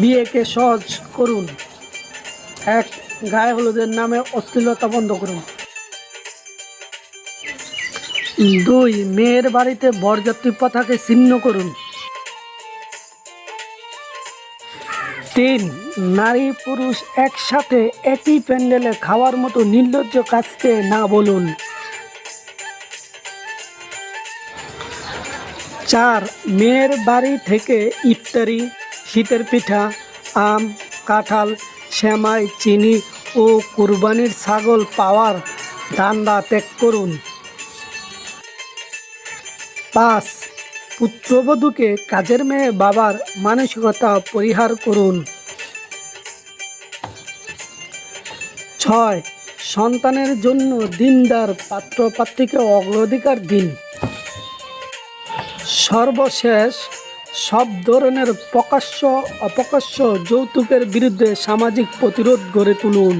বিয়েকে সহজ করুন। 1. গায়ে হলুদের নামে অশ্লীলতা বন্ধ করুন। 2. মেয়ের বাড়িতে বরযাত্রী প্রথাকে ছিন্ন করুন। 3. নারী পুরুষ একসাথে একই প্যান্ডেলে খাওয়ার মতো নির্লজ্জ কাজকে না বলুন। 4. মেয়ের বাড়ি থেকে ইফতারি, শীতের পিঠা, আম, কাঁঠাল, সেমাই, চিনি ও কুরবানির ছাগল পাওয়ার ধান্দা ত্যাগ করুন। 5. পুত্রবধূকে কাজের মেয়ে বাবার মানসিকতা পরিহার করুন। 6. সন্তানের জন্য দিনদার পাত্রপাত্রীকে অগ্রাধিকার দিন। সর্বশেষ, সব ধরনের প্রকাশ্য অপ্রকাশ্য যৌতুকের বিরুদ্ধে সামাজিক প্রতিরোধ গড়ে তুলুন।